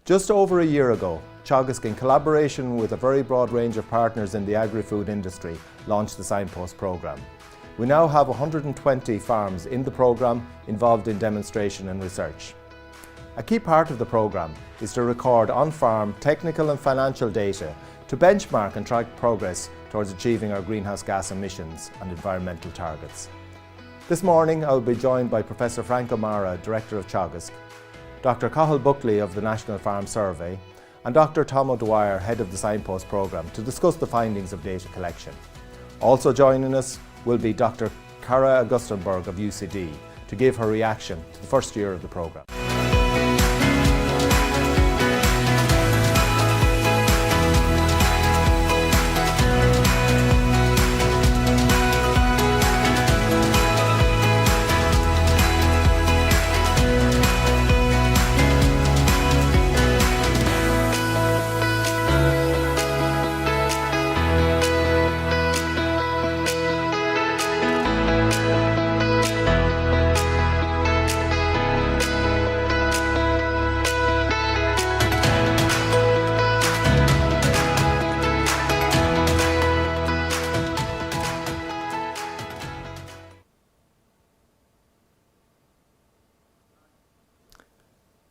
Just over a year ago, Teagasc, in collaboration with a very broad range of partners in the agri-food industry, launched the Signpost programme. We now have 120 farms in the programme involved in demonstration and research. A key part of the programme is to record on-farm technical and financial data to benchmark and track progress towards achieving our greenhouse gas emissions and environmental targets. This morning I will be joined by Professor Frank O'Mara, Director of Teagasc, Dr. Cathal Buckley of the National Farm Survey, and Dr. Tom O'Dwyer, Head of the Signpost programme, to discuss the findings of data collection. Also joining us will be Dr. Cara Augustenberg of UCD to give her reaction to the first year of the programme.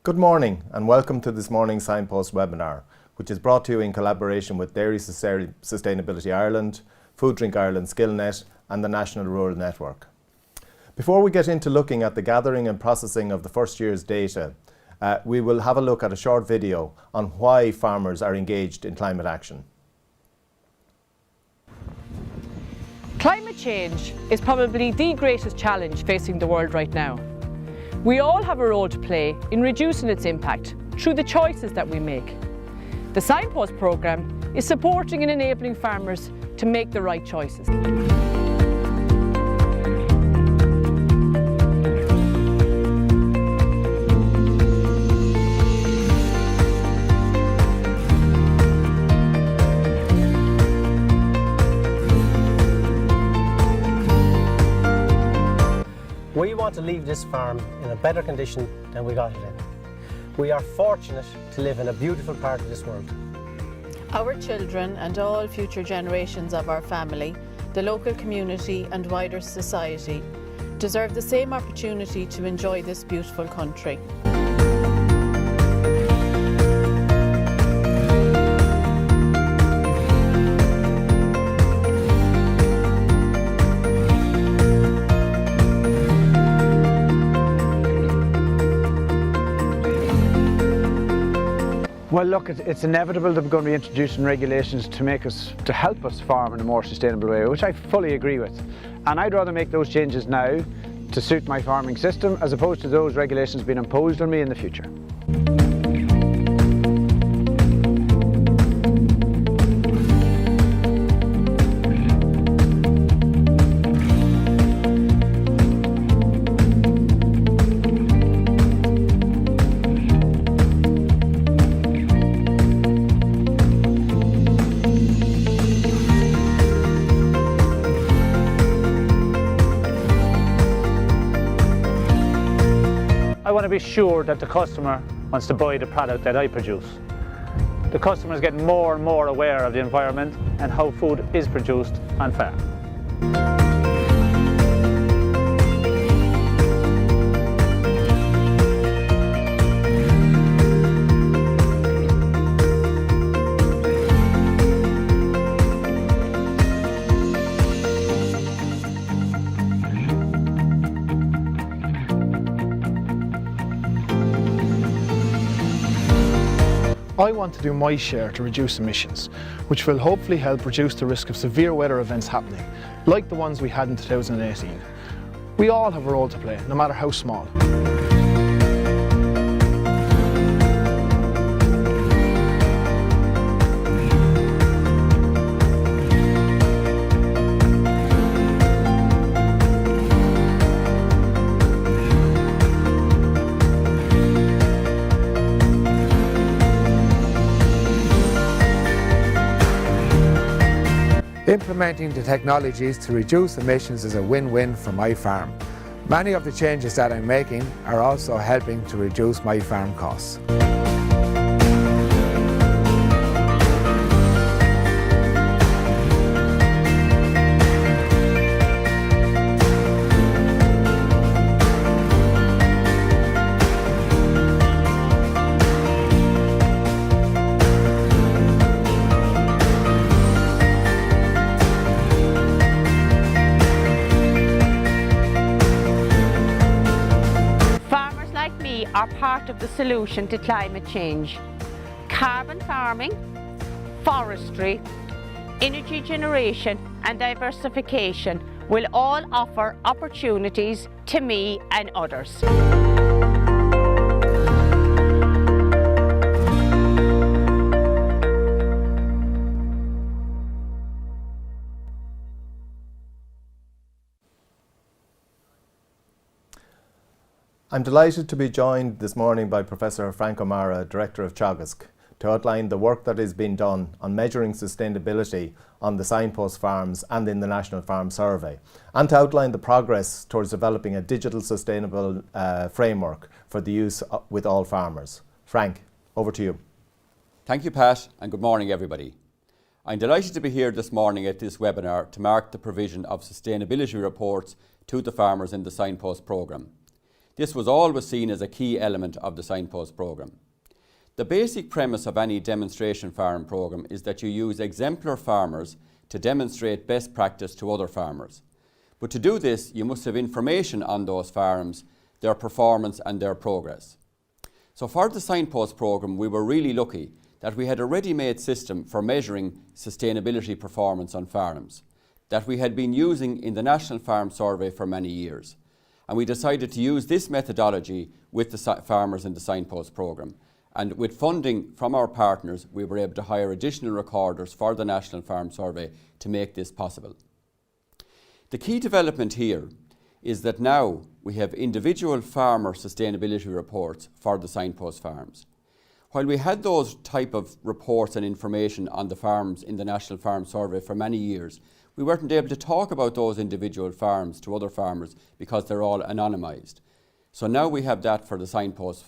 Good morning and welcome to this morning's Signpost webinar, which is brought to you in collaboration with Dairy Sustainability Ireland, Food Drink Ireland SkillNet and the National Rural Network. Before we get into looking at the gathering and processing of the first year's data, we will have a look at a short video on why farmers are engaged in climate action. Climate change is probably the greatest challenge facing the world right now. We all have a role to play in reducing its impact through the choices that we make. The Signpost programme is supporting and enabling farmers to make the right choices. We want to leave this farm in a better condition than we got it in. We are fortunate to live in a beautiful part of this world. Our children and all future generations of our family, the local community and wider society deserve the same opportunity to enjoy this beautiful country. Well, look, it's inevitable that we're going to be introducing regulations to help us farm in a more sustainable way, which I fully agree with. And I'd rather make those changes now to suit my farming system as opposed to those regulations being imposed on me in the future. I want to be sure that the customer wants to buy the product that I produce. The customer is getting more and more aware of the environment and how food is produced on farm. I want to do my share to reduce emissions, which will hopefully help reduce the risk of severe weather events happening, like the ones we had in 2018. We all have a role to play, no matter how small. Implementing the technologies to reduce emissions is a win-win for my farm. Many of the changes that I'm making are also helping to reduce my farm costs. the solution to climate change. Carbon farming, forestry, energy generation and diversification will all offer opportunities to me and others. I'm delighted to be joined this morning by Professor Frank O'Mara, Director of Teagasc, to outline the work that is being done on measuring sustainability on the Signpost farms and in the National Farm Survey, and to outline the progress towards developing a digital sustainable framework for the use with all farmers. Frank, over to you. Thank you, Pat, and good morning, everybody. I'm delighted to be here this morning at this webinar to mark the provision of sustainability reports to the farmers in the Signpost programme. This was always seen as a key element of the Signpost programme. The basic premise of any demonstration farm programme is that you use exemplar farmers to demonstrate best practice to other farmers. But to do this, you must have information on those farms, their performance and their progress. So for the Signpost programme, we were really lucky that we had a ready-made system for measuring sustainability performance on farms that we had been using in the National Farm Survey for many years. And we decided to use this methodology with the farmers in the Signpost programme. And with funding from our partners, we were able to hire additional recorders for the National Farm Survey to make this possible. The key development here is that now we have individual farmer sustainability reports for the Signpost farms. While we had those type of reports and information on the farms in the National Farm Survey for many years, we weren't able to talk about those individual farms to other farmers because they're all anonymised. So now we have that for the Signpost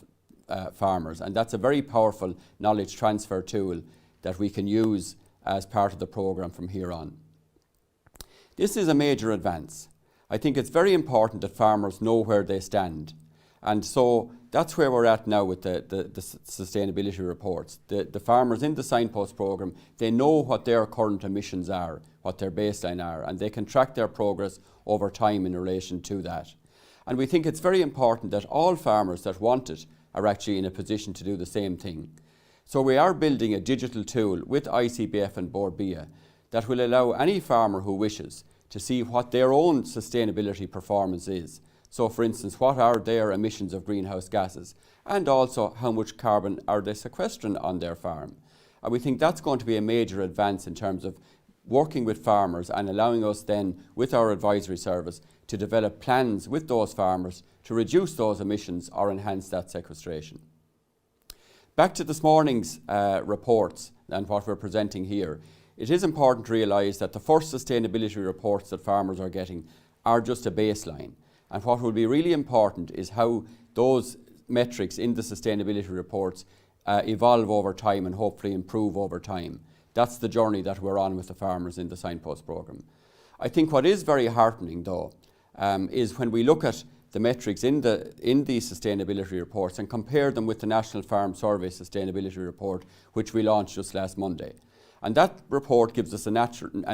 farmers, and that's a very powerful knowledge transfer tool that we can use as part of the programme from here on. This is a major advance. I think it's very important that farmers know where they stand, and so that's where we're at now with the sustainability reports. The farmers in the Signpost programme, they know what their current emissions are, what their baseline are, and they can track their progress over time in relation to that. And we think it's very important that all farmers that want it are actually in a position to do the same thing. So we are building a digital tool with ICBF and Board BIA that will allow any farmer who wishes to see what their own sustainability performance is. So for instance, what are their emissions of greenhouse gases, and also how much carbon are they sequestering on their farm. And we think that's going to be a major advance in terms of working with farmers and allowing us then, with our advisory service, to develop plans with those farmers to reduce those emissions or enhance that sequestration. Back to this morning's reports and what we're presenting here. It is important to realise that the first sustainability reports that farmers are getting are just a baseline. And what will be really important is how those metrics in the sustainability reports evolve over time and hopefully improve over time. That's the journey that we're on with the farmers in the Signpost programme. I think what is very heartening though is when we look at the metrics in these sustainability reports and compare them with the National Farm Survey Sustainability Report, which we launched just last Monday. And that report gives us a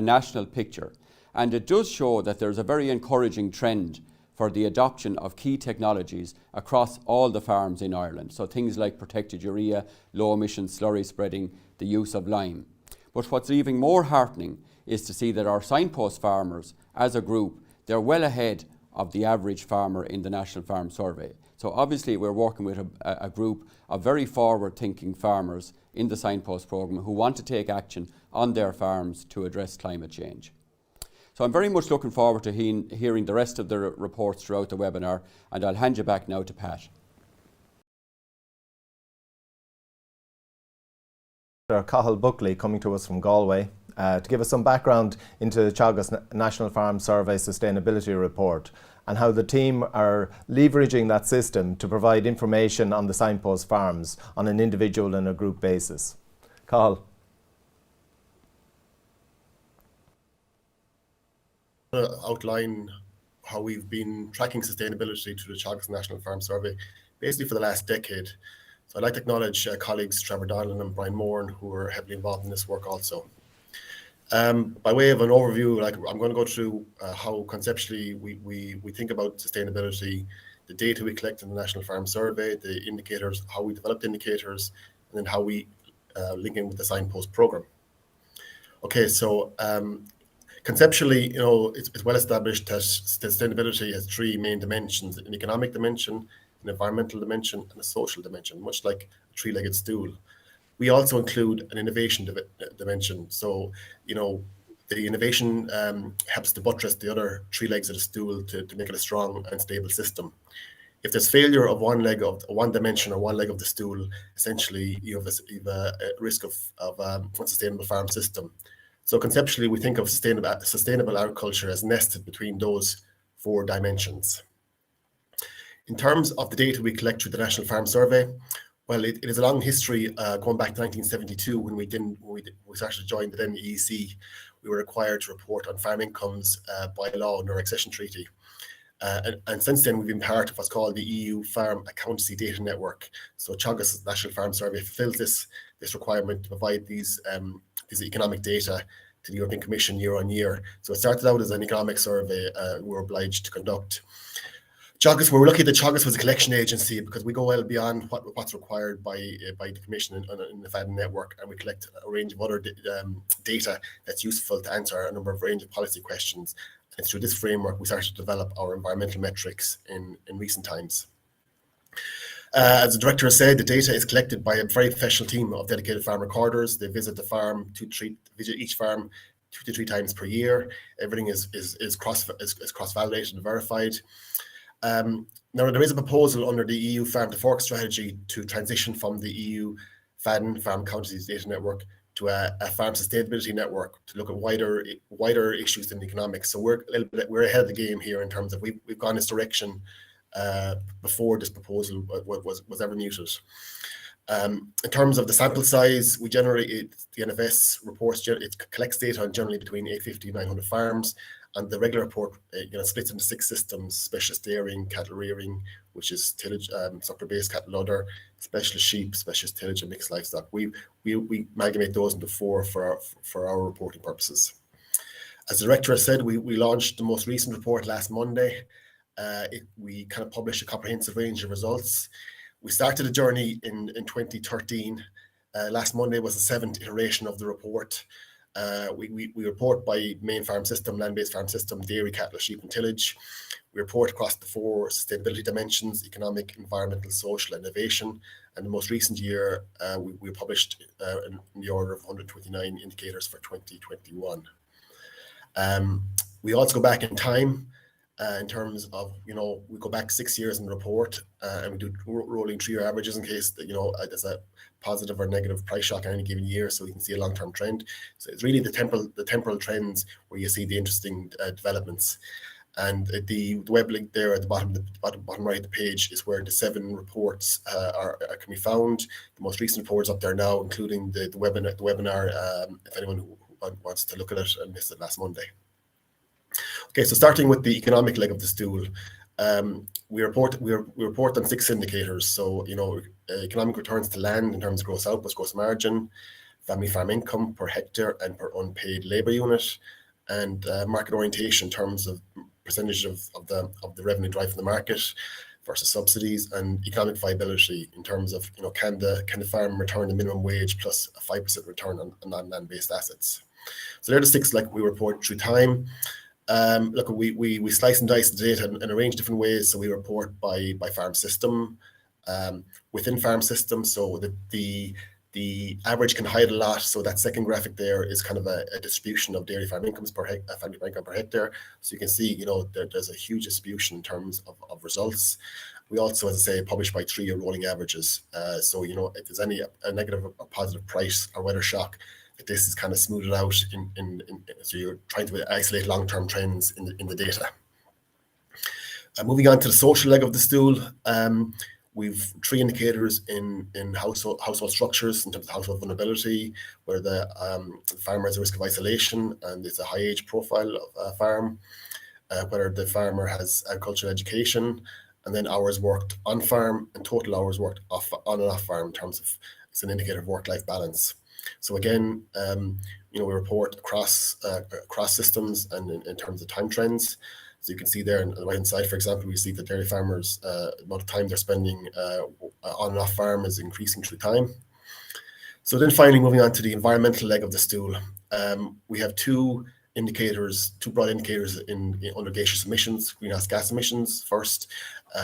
national picture, and it does show that there's a very encouraging trend for the adoption of key technologies across all the farms in Ireland. So things like protected urea, low emission slurry spreading, the use of lime. But what's even more heartening is to see that our Signpost farmers as a group, they're well ahead of the average farmer in the National Farm Survey. So obviously we're working with a group of very forward-thinking farmers in the Signpost programme who want to take action on their farms to address climate change. So I'm very much looking forward to hearing the rest of the reports throughout the webinar, and I'll hand you back now to Pat. Cathal Buckley coming to us from Galway to give us some background into the Teagasc National Farm Survey Sustainability Report and how the team are leveraging that system to provide information on the Signpost farms on an individual and a group basis. Cathal. Outline how we've been tracking sustainability through the Teagasc National Farm Survey basically for the last decade. So I'd like to acknowledge colleagues Trevor Donnellan and Brian Moran, who are heavily involved in this work also. By way of an overview, I'm going to go through how conceptually we think about sustainability the data we collect in the National Farm Survey, the indicators, how we develop the indicators, and then how we link in with the Signpost program. Okay, so conceptually, it's well established that sustainability has three main dimensions: an economic dimension, an environmental dimension, and a social dimension, much like a three-legged stool. We also include an innovation dimension. So, the innovation helps to buttress the other three legs of the stool to make it a strong and stable system. If there's failure of one leg of one dimension or one leg of the stool, essentially you have a risk of unsustainable farm system. So conceptually, we think of sustainable agriculture as nested between those four dimensions. In terms of the data we collect through the National Farm Survey, well, it is a long history going back to 1972 when we started to join the then EEC. We were required to report on farm incomes by law under our accession treaty. And since then, we've been part of what's called the EU Farm Accountancy Data Network. So Teagasc National Farm Survey fulfills this requirement to provide these economic data to the European Commission year on year. So it started out as an economic survey we were obliged to conduct. Teagasc, we're lucky that Teagasc was a collection agency because we go well beyond what's required by the Commission in the FADN network, and we collect a range of other data that's useful to answer a number of range of policy questions. And through this framework, we started to develop our environmental metrics in recent times. As the director has said, the data is collected by a very professional team of dedicated farm recorders. They visit the farm visit each farm 2 to 3 times per year. Everything is cross-validated and verified. Now, there is a proposal under the EU Farm to Fork strategy to transition from the EU FADN Farm Accountancy Data Network to a farm sustainability network to look at wider issues than economics. So we're ahead of the game here in terms of we've gone this direction before this proposal was ever mooted. In terms of the sample size, we generate the NFS reports. It collects data on generally between 850 and 900 farms. And the regular report splits into 6 systems: specialist dairying, cattle rearing, which is tillage, sucker-based cattle udder, specialist sheep, specialist tillage, and mixed livestock. We amalgamate those into 4 for our reporting purposes. As the director has said, we launched the most recent report last Monday. We kind of published a comprehensive range of results. We started a journey in 2013. Last Monday was the 7th iteration of the report. We report by main farm system, land-based farm system, dairy, cattle, sheep, and tillage. We report across the 4 sustainability dimensions: economic, environmental, social, and innovation. And the most recent year, we published in the order of 129 indicators for 2021. We also go back in time in terms of, we go back 6 years in the report and we do rolling 3-year averages in case that, there's a positive or negative price shock in any given year, so you can see a long-term trend. So it's really the temporal trends where you see the interesting developments. And the web link there at the bottom right of the page is where the 7 reports can be found. The most recent reports up there now, including the webinar, if anyone who wants to look at it and missed it last Monday. Okay, so starting with the economic leg of the stool, we report on 6 indicators. So, economic returns to land in terms of gross output, gross margin, family farm income per hectare and per unpaid labour unit, and market orientation in terms of percentage of the revenue derived from the market versus subsidies, and economic viability in terms of, can the farm return the minimum wage plus a 5% return on non-land-based assets. So they're the 6 we report through time. Look, we slice and dice the data in a range of different ways. So we report by farm system, within farm system. So the average can hide a lot. So that second graphic there is kind of a distribution of dairy farm incomes per family income per hectare. So you can see, there's a huge distribution in terms of results. We also, as I say, publish by 3-year rolling averages. So, if there's any a negative or positive price or weather shock, this is kind of smoothed out so you're trying to isolate long-term trends in the data. Moving on to the social leg of the stool, we've 3 indicators in household structures in terms of household vulnerability, where the farmer has a risk of isolation and it's a high age profile of a farm, whether the farmer has agricultural education, and then hours worked on farm and total hours worked on and off farm in terms of, it's an indicator of work-life balance. So again, we report across systems and in terms of time trends. So you can see there on the right-hand side, for example, we see that dairy farmers, the amount of time they're spending on and off farm is increasing through time. So then finally moving on to the environmental leg of the stool, we have two broad indicators under gaseous emissions, greenhouse gas emissions. First,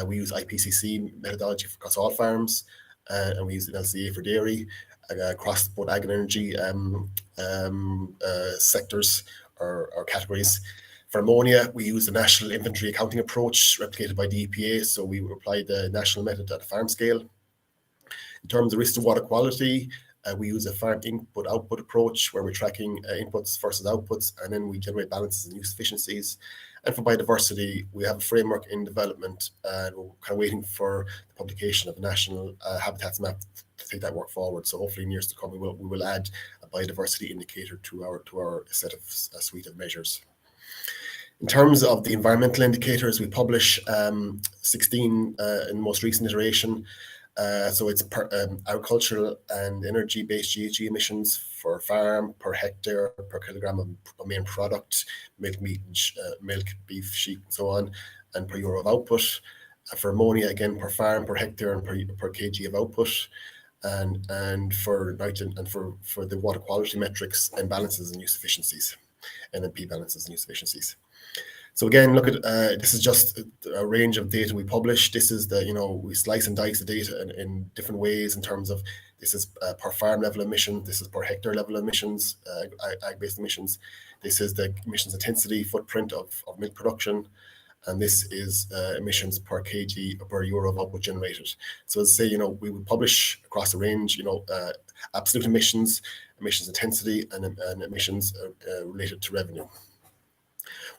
we use IPCC methodology across all farms, and we use an LCA for dairy across both ag and energy sectors or categories. For ammonia, we use the national inventory accounting approach replicated by the EPA, so we apply the national method at the farm scale. In terms of risk to water quality, we use a farm input-output approach where we're tracking inputs versus outputs, and then we generate balances and use efficiencies. And for biodiversity, we have a framework in development, and we're kind of waiting for the publication of a national habitats map to take that work forward. So hopefully in years to come, we will add a biodiversity indicator to our set of suite of measures. In terms of the environmental indicators, we publish 16 in the most recent iteration. So it's agricultural and energy-based GHG emissions for farm, per hectare, per kilogram of main product, milk, meat, milk, beef, sheep, and so on, and per euro of output. For ammonia, again, per farm, per hectare, and per kg of output. And for nitrogen and for the water quality metrics, imbalances and use efficiencies, NMP balances and use efficiencies. So again, look at this is just a range of data we publish. This is we slice and dice the data in different ways in terms of this is per farm level emission, this is per hectare level emissions, ag-based emissions. This is the emissions intensity footprint of milk production, and this is emissions per kg or per euro of output generated. So as I say, we would publish across a range, absolute emissions, emissions intensity, and emissions related to revenue.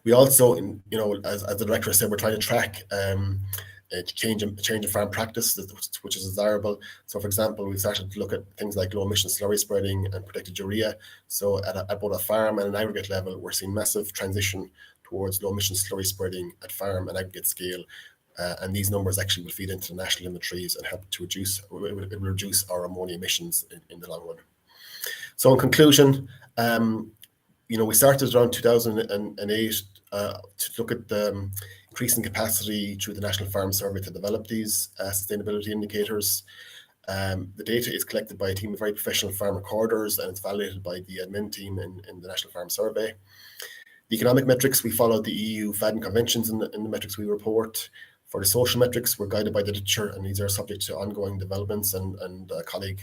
We also, as the director said, we're trying to track a change in farm practice, which is desirable. So, for example, we've started to look at things like low emission slurry spreading and protected urea. So, at both a farm and an aggregate level, we're seeing massive transition towards low emission slurry spreading at farm and aggregate scale. And these numbers actually will feed into the national inventories and help to reduce our ammonia emissions in the long run. So, in conclusion, we started around 2008 to look at the increasing capacity through the National Farm Survey to develop these sustainability indicators. The data is collected by a team of very professional farm recorders, and it's validated by the admin team in the National Farm Survey. The economic metrics, we follow the EU FADN conventions in the metrics we report. For the social metrics, we're guided by the literature, and these are subject to ongoing developments. And a colleague,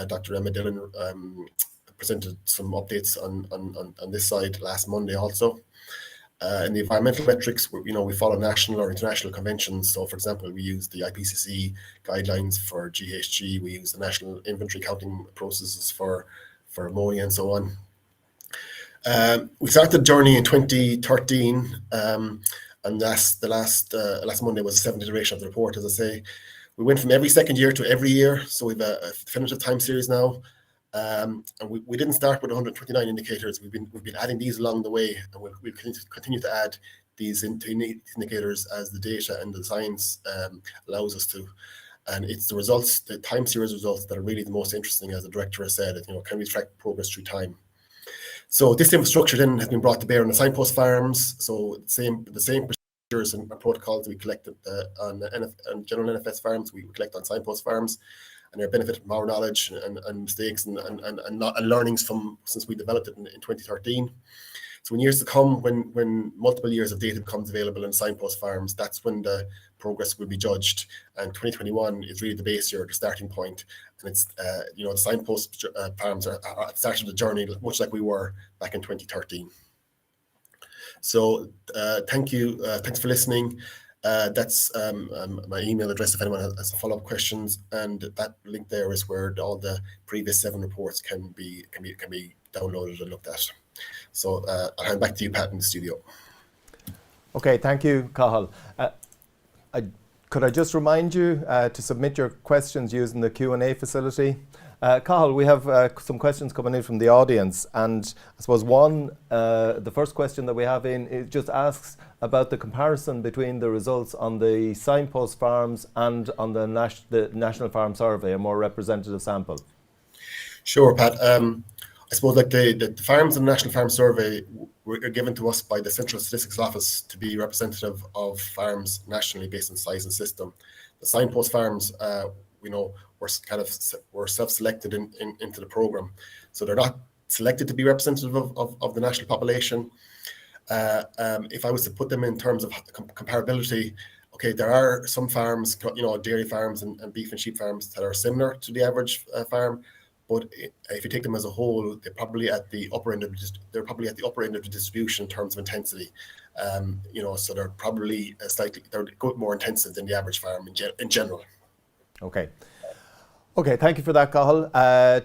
Dr. Emma Dillon, presented some updates on this side last Monday also. In the environmental metrics, we follow national or international conventions. So, for example, we use the IPCC guidelines for GHG. We use the national inventory counting processes for ammonia and so on. We started the journey in 2013, and last Monday was the 7th iteration of the report. As I say, we went from every second year to every year. So we've a definitive time series now. And we didn't start with 129 indicators. We've been adding these along the way, and we'll continue to add these indicators as the data and the science allows us to. And it's the results, the time series results, that are really the most interesting, as the director has said. Can we track progress through time? So this infrastructure then has been brought to bear on the Signpost farms. So the same procedures and protocols we collected on general NFS farms, we collect on Signpost farms. And they're benefited from our knowledge and mistakes and learnings from since we developed it in 2013. So in years to come, when multiple years of data becomes available in Signpost farms, that's when the progress will be judged. And 2021 is really the base year, the starting point. And it's the Signpost farms are at the start of the journey, much like we were back in 2013. So thank you. Thanks for listening. That's my email address if anyone has follow-up questions, and that link there is where all the previous 7 reports can be downloaded and looked at. So I'll hand back to you, Pat, in the studio. Okay, thank you, Cathal. Could I just remind you to submit your questions using the Q&A facility? Cathal, we have some questions coming in from the audience, and I suppose the first question that we have in it just asks about the comparison between the results on the Signpost farms and on the National Farm Survey, a more representative sample. Sure, Pat. I suppose like the farms in the National Farm Survey were given to us by the Central Statistics Office to be representative of farms nationally based on size and system. The Signpost farms, were self-selected into the program, so they're not selected to be representative of the national population. If I was to put them in terms of comparability, okay, there are some farms, dairy farms and beef and sheep farms that are similar to the average farm. But if you take them as a whole, they're probably at the upper end of the distribution in terms of intensity. So they're probably they're more intensive than the average farm in general. Okay, thank you for that, Cathal.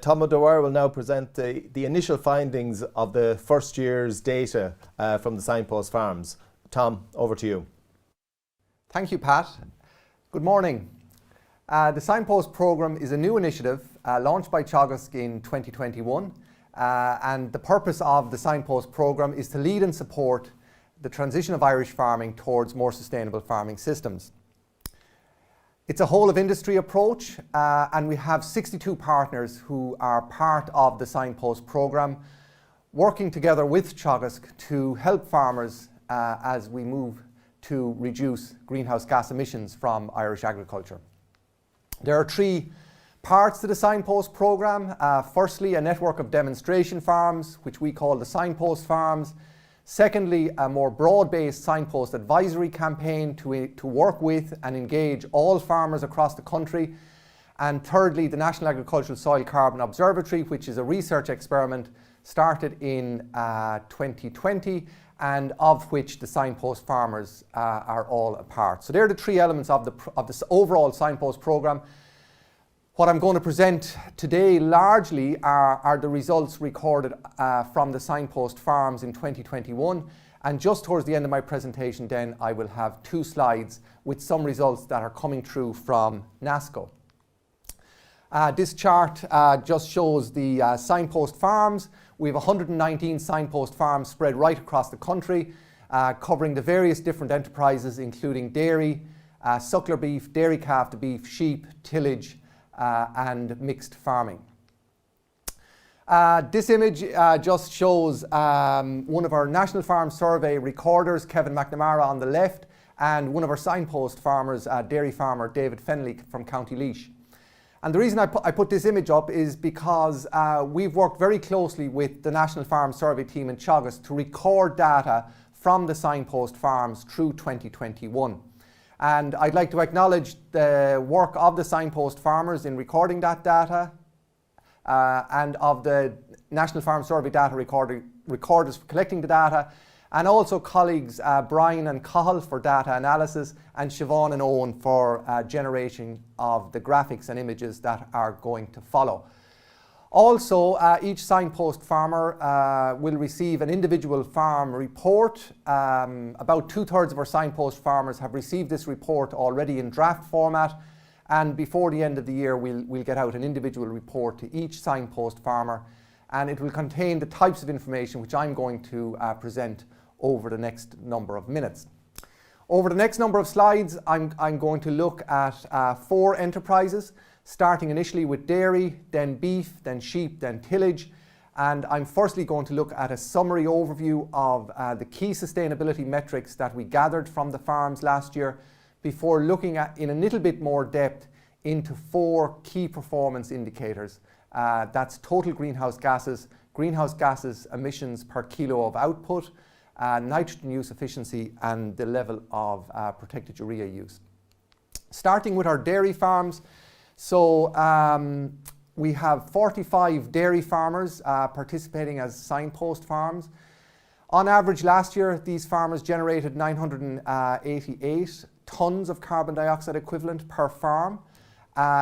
Tom O'Dwyer will now present the initial findings of the first year's data from the Signpost farms. Tom, over to you. Thank you, Pat. Good morning. The Signpost programme is a new initiative launched by Teagasc in 2021, and the purpose of the Signpost programme is to lead and support the transition of Irish farming towards more sustainable farming systems. It's a whole of industry approach, and we have 62 partners who are part of the Signpost programme, working together with Teagasc to help farmers as we move to reduce greenhouse gas emissions from Irish agriculture. There are 3 parts to the Signpost programme. Firstly, a network of demonstration farms, which we call the Signpost farms. Secondly, a more broad-based signpost advisory campaign to work with and engage all farmers across the country. And thirdly, the National Agricultural Soil Carbon Observatory, which is a research experiment started in 2020 and of which the Signpost farmers are all a part. So they're the 3 elements of this overall Signpost programme. What I'm going to present today largely are the results recorded from the Signpost farms in 2021, and just towards the end of my presentation then I will have 2 slides with some results that are coming through from NASCO. This chart just shows the Signpost farms. We have 119 Signpost farms spread right across the country, covering the various different enterprises including dairy, suckler beef, dairy calf to beef, sheep, tillage, and mixed farming. This image just shows one of our National Farm Survey recorders, Kevin McNamara, on the left, and one of our Signpost farmers, dairy farmer David Fenley from County Laois. And the reason I put this image up is because we've worked very closely with the National Farm Survey team in Teagasc to record data from the Signpost farms through 2021. And I'd like to acknowledge the work of the Signpost farmers in recording that data and of the National Farm Survey data recorders for collecting the data, and also colleagues Brian and Cathal for data analysis and Siobhan and Owen for generation of the graphics and images that are going to follow. Also, each Signpost farmer will receive an individual farm report. About 2/3 of our Signpost farmers have received this report already in draft format, and before the end of the year we'll get out an individual report to each Signpost farmer, and it will contain the types of information which I'm going to present over the next number of minutes. Over the next number of slides, I'm going to look at 4 enterprises, starting initially with dairy, then beef, then sheep, then tillage. And I'm firstly going to look at a summary overview of the key sustainability metrics that we gathered from the farms last year, before looking at, in a little bit more depth, into 4 key performance indicators. That's total greenhouse gases emissions per kilo of output, nitrogen use efficiency, and the level of protected urea use. Starting with our dairy farms, so we have 45 dairy farmers participating as Signpost farms. On average last year, these farmers generated 988 tonnes of carbon dioxide equivalent per farm,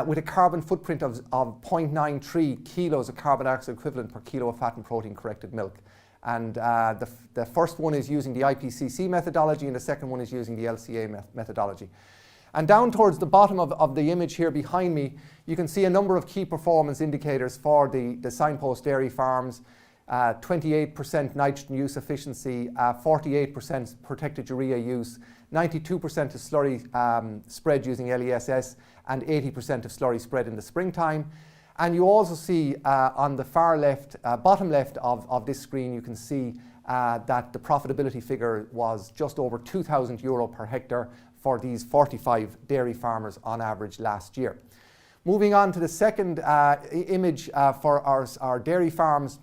with a carbon footprint of 0.93 kilos of carbon dioxide equivalent per kilo of fat and protein corrected milk. And the first one is using the IPCC methodology, and the second one is using the LCA methodology. And down towards the bottom of the image here behind me, you can see a number of key performance indicators for the Signpost dairy farms. 28% nitrogen use efficiency, 48% protected urea use, 92% of slurry spread using LESS, and 80% of slurry spread in the springtime. And you also see on the far left, bottom left of this screen, you can see that the profitability figure was just over €2,000 per hectare for these 45 dairy farmers on average last year. Moving on to the second image for our dairy farms,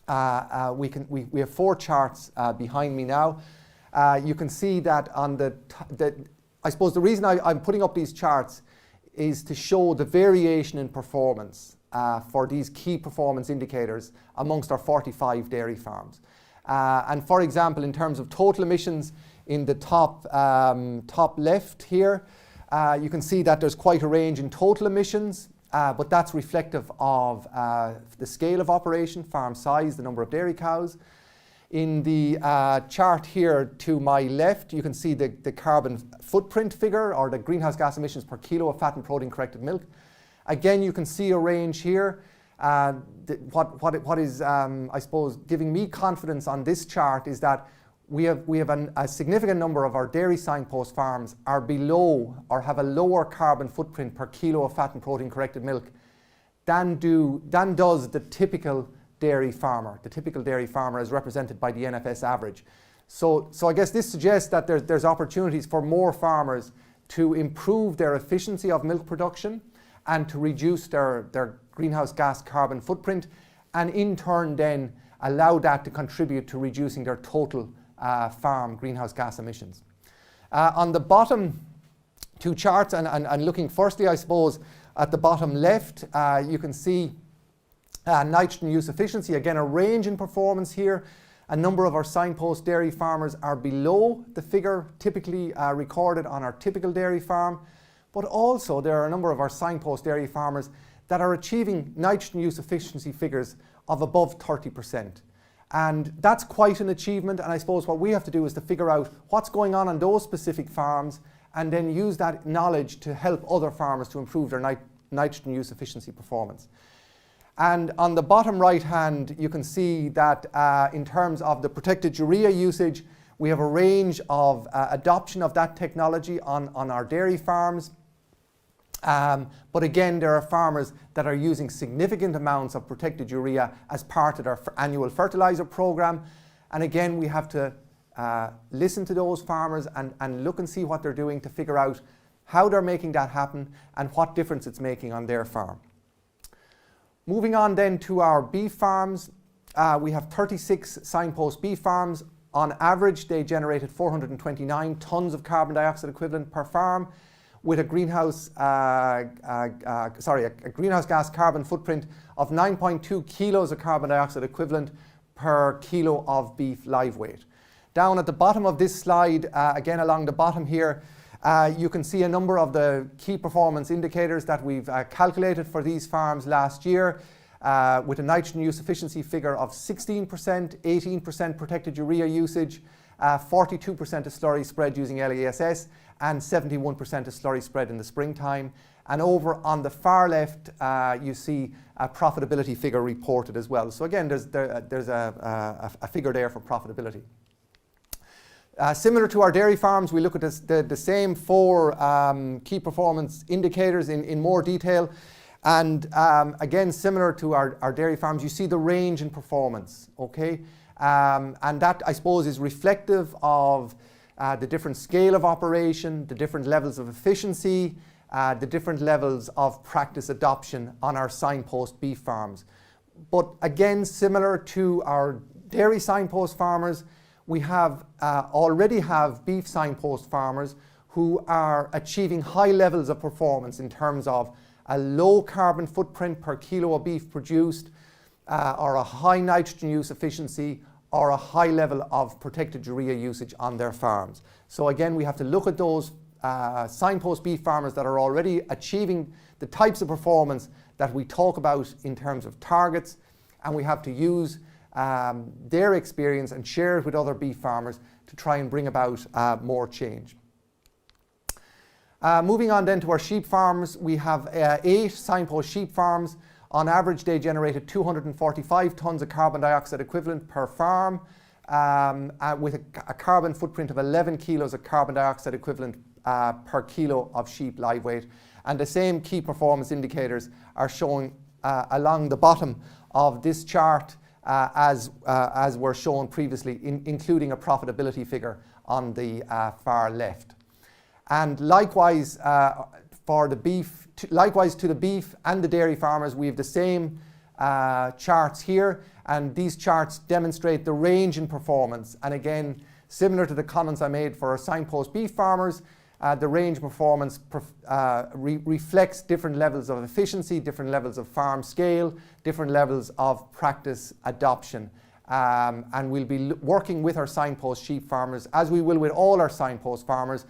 we have 4 charts behind me now. You can see that on I suppose the reason I'm putting up these charts is to show the variation in performance for these key performance indicators amongst our 45 dairy farms. And for example, in terms of total emissions in the top left here, you can see that there's quite a range in total emissions, but that's reflective of the scale of operation, farm size, the number of dairy cows. In the chart here to my left, you can see the carbon footprint figure, or the greenhouse gas emissions per kilo of fat and protein corrected milk. Again, you can see a range here. What is, I suppose, giving me confidence on this chart is that we have a significant number of our dairy signpost farms are below or have a lower carbon footprint per kilo of fat and protein corrected milk than does the typical dairy farmer. The typical dairy farmer is represented by the NFS average. So I guess this suggests that there's opportunities for more farmers to improve their efficiency of milk production and to reduce their greenhouse gas carbon footprint, and in turn then allow that to contribute to reducing their total farm greenhouse gas emissions. On the bottom 2 charts, and looking firstly, I suppose, at the bottom left, you can see nitrogen use efficiency. Again, a range in performance here. A number of our signpost dairy farmers are below the figure typically recorded on our typical dairy farm, but also there are a number of our signpost dairy farmers that are achieving nitrogen use efficiency figures of above 30%. And that's quite an achievement, and I suppose what we have to do is to figure out what's going on those specific farms and then use that knowledge to help other farmers to improve their nitrogen use efficiency performance. And on the bottom right hand, you can see that in terms of the protected urea usage, we have a range of adoption of that technology on our dairy farms. But again, there are farmers that are using significant amounts of protected urea as part of their annual fertilizer program. And again, we have to listen to those farmers and look and see what they're doing to figure out how they're making that happen and what difference it's making on their farm. Moving on then to our beef farms, we have 36 signpost beef farms. On average, they generated 429 tonnes of carbon dioxide equivalent per farm, with a greenhouse gas carbon footprint of 9.2 kilos of carbon dioxide equivalent per kilo of beef live weight. Down at the bottom of this slide, again along the bottom here, you can see a number of the key performance indicators that we've calculated for these farms last year, with a nitrogen use efficiency figure of 16%, 18% protected urea usage, 42% of slurry spread using LESS, and 71% of slurry spread in the springtime. And over on the far left, you see a profitability figure reported as well. So again, there's a figure there for profitability. Similar to our dairy farms, we look at the same 4 key performance indicators in more detail. And again, similar to our dairy farms, you see the range in performance, okay? And that, I suppose, is reflective of the different scale of operation, the different levels of efficiency, the different levels of practice adoption on our signpost beef farms. But again, similar to our dairy signpost farmers, we already have beef signpost farmers who are achieving high levels of performance in terms of a low carbon footprint per kilo of beef produced, or a high nitrogen use efficiency, or a high level of protected urea usage on their farms. So again, we have to look at those signpost beef farmers that are already achieving the types of performance that we talk about in terms of targets, and we have to use their experience and share it with other beef farmers to try and bring about more change. Moving on then to our sheep farms, we have 8 signpost sheep farms. On average, they generated 245 tonnes of carbon dioxide equivalent per farm, with a carbon footprint of 11 kilos of carbon dioxide equivalent per kilo of sheep live weight. And the same key performance indicators are shown along the bottom of this chart as were shown previously, including a profitability figure on the far left. And likewise for the beef, likewise to the beef and the dairy farmers, we have the same charts here, and these charts demonstrate the range in performance. And again, similar to the comments I made for our Signpost beef farmers, the range performance reflects different levels of efficiency, different levels of farm scale, different levels of practice adoption. And we'll be working with our Signpost sheep farmers, as we will with all our Signpost farmers,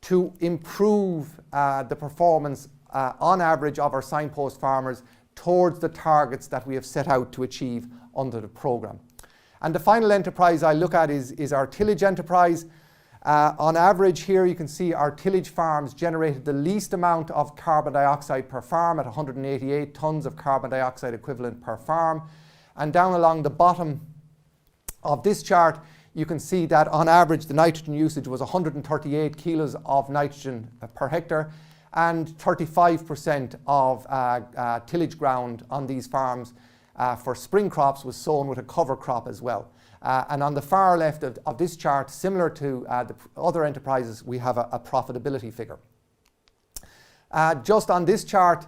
to improve the performance on average of our Signpost farmers towards the targets that we have set out to achieve under the programme. And the final enterprise I look at is our tillage enterprise. On average here you can see our tillage farms generated the least amount of carbon dioxide per farm at 188 tonnes of carbon dioxide equivalent per farm. And down along the bottom of this chart you can see that on average the nitrogen usage was 138 kilos of nitrogen per hectare, and 35% of tillage ground on these farms for spring crops was sown with a cover crop as well. And on the far left of this chart, similar to the other enterprises, we have a profitability figure. Just on this chart,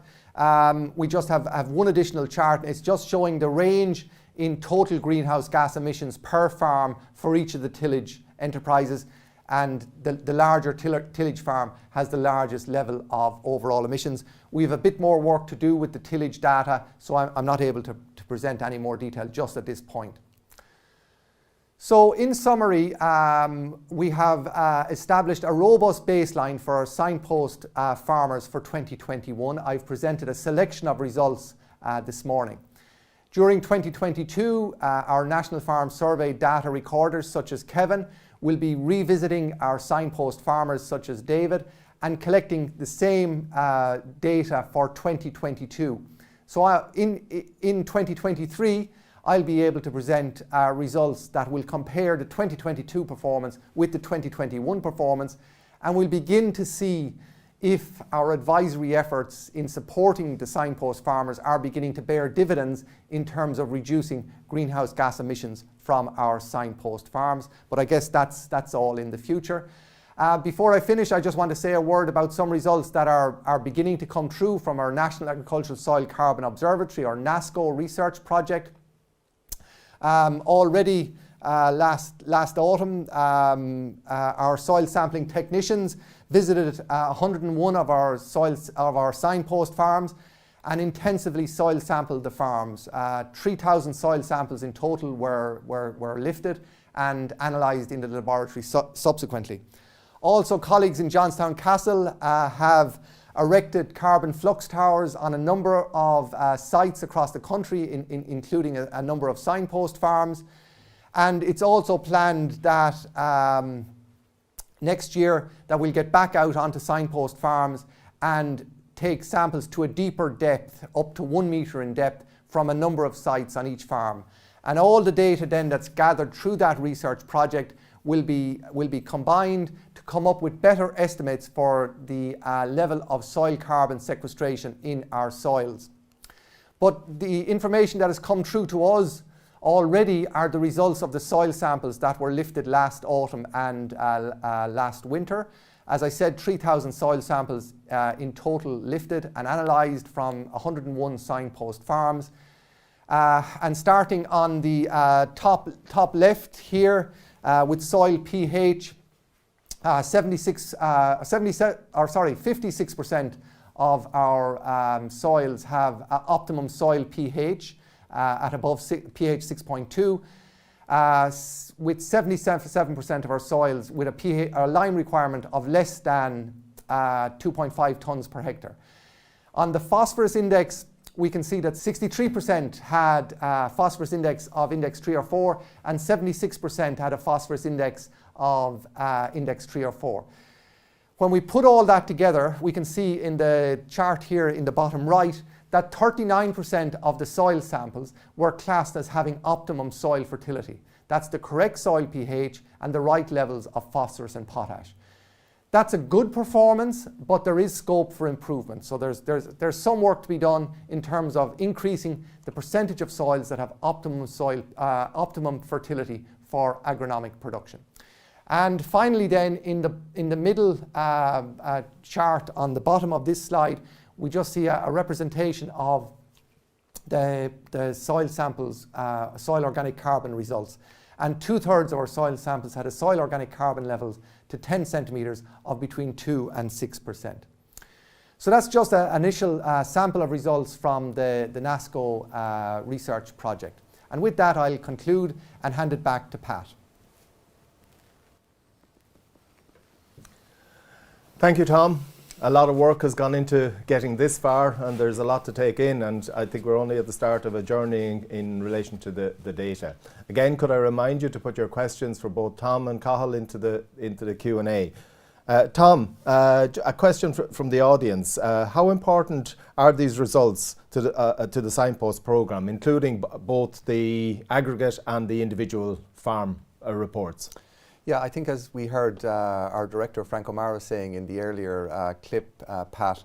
we just have one additional chart. It's just showing the range in total greenhouse gas emissions per farm for each of the tillage enterprises, and the larger tillage farm has the largest level of overall emissions. We have a bit more work to do with the tillage data, so I'm not able to present any more detail just at this point. So in summary, we have established a robust baseline for our Signpost farmers for 2021. I've presented a selection of results this morning. During 2022, our National Farm Survey data recorders such as Kevin will be revisiting our Signpost farmers such as David and collecting the same data for 2022. So in 2023, I'll be able to present results that will compare the 2022 performance with the 2021 performance, and we'll begin to see if our advisory efforts in supporting the Signpost farmers are beginning to bear dividends in terms of reducing greenhouse gas emissions from our Signpost farms. But I guess that's all in the future. Before I finish, I just want to say a word about some results that are beginning to come true from our National Agricultural Soil Carbon Observatory, or NASCO research project. Already last autumn, our soil sampling technicians visited 101 of our Signpost farms and intensively soil sampled the farms. 3,000 soil samples in total were lifted and analysed in the laboratory subsequently. Also, colleagues in Johnstown Castle have erected carbon flux towers on a number of sites across the country, including a number of Signpost farms. And it's also planned that next year that we'll get back out onto Signpost farms and take samples to a deeper depth, up to 1 metre in depth, from a number of sites on each farm. And all the data then that's gathered through that research project will be combined to come up with better estimates for the level of soil carbon sequestration in our soils. But the information that has come through to us already are the results of the soil samples that were lifted last autumn and last winter. As I said, 3,000 soil samples in total lifted and analysed from 101 Signpost farms. And starting on the top left here with soil pH, 56% of our soils have optimum soil pH at above pH 6.2, with 77% of our soils with a lime requirement of less than 2.5 tonnes per hectare. On the phosphorus index, we can see that 63% had phosphorus index of index 3 or 4, and 76% had a phosphorus index of index 3 or 4. When we put all that together, we can see in the chart here in the bottom right that 39% of the soil samples were classed as having optimum soil fertility. That's the correct soil pH and the right levels of phosphorus and potash. That's a good performance, but there is scope for improvement. So there's some work to be done in terms of increasing the percentage of soils that have optimum fertility for agronomic production. And finally then, in the middle chart on the bottom of this slide, we just see a representation of the soil samples, soil organic carbon results. And 2/3 of our soil samples had a soil organic carbon levels to 10 centimetres of between 2 and 6%. So that's just an initial sample of results from the NASCO research project. And with that, I'll conclude and hand it back to Pat. Thank you, Tom. A lot of work has gone into getting this far, and there's a lot to take in, and I think we're only at the start of a journey in relation to the data. Again, could I remind you to put your questions for both Tom and Cathal into the Q&A. Tom, a question from the audience. How important are these results to the Signpost programme, including both the aggregate and the individual farm reports? Yeah, I think as we heard our director Frank O'Mara saying in the earlier clip, Pat,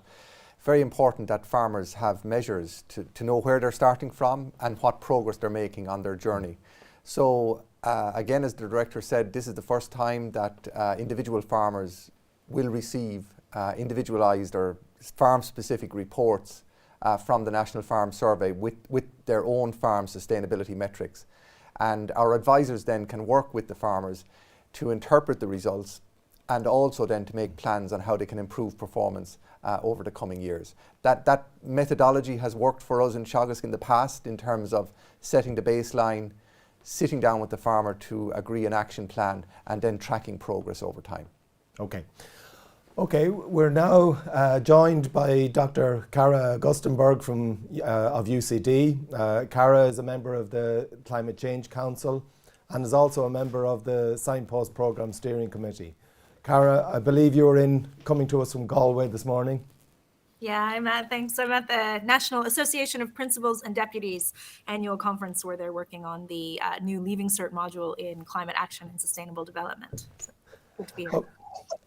very important that farmers have measures to know where they're starting from and what progress they're making on their journey. So again, as the director said, this is the first time that individual farmers will receive individualised or farm-specific reports from the National Farm Survey with their own farm sustainability metrics. And our advisors then can work with the farmers to interpret the results and also then to make plans on how they can improve performance over the coming years. That methodology has worked for us in Teagasc in the past in terms of setting the baseline, sitting down with the farmer to agree an action plan and then tracking progress over time. Okay, we're now joined by Dr. Cara Gustenberg of UCD. Cara is a member of the Climate Change Council and is also a member of the Signpost Programme Steering Committee. Cara, I believe you were coming to us from Galway this morning. Yeah, I'm at the National Association of Principals and Deputies annual conference where they're working on the new Leaving Cert module in climate action and sustainable development. So good to be here.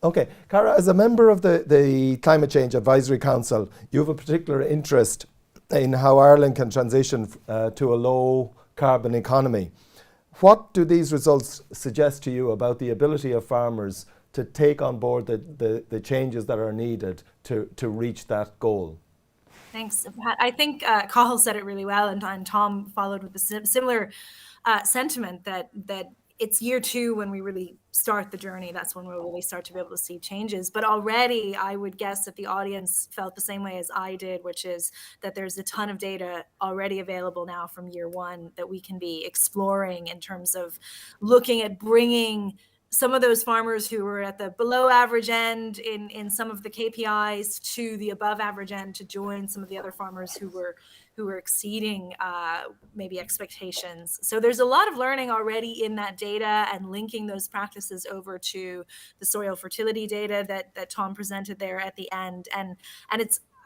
Okay, Cara, as a member of the Climate Change Advisory Council, you have a particular interest in how Ireland can transition to a low carbon economy. What do these results suggest to you about the ability of farmers to take on board the changes that are needed to reach that goal? Thanks, Pat. I think Cathal said it really well, and Tom followed with the similar sentiment that it's year 2 when we really start the journey. That's when we'll really start to be able to see changes. But already, I would guess that the audience felt the same way as I did, which is that there's a ton of data already available now from year 1 that we can be exploring in terms of looking at bringing some of those farmers who were at the below average end in some of the KPIs to the above average end to join some of the other farmers who were exceeding maybe expectations. So there's a lot of learning already in that data and linking those practices over to the soil fertility data that Tom presented there at the end. And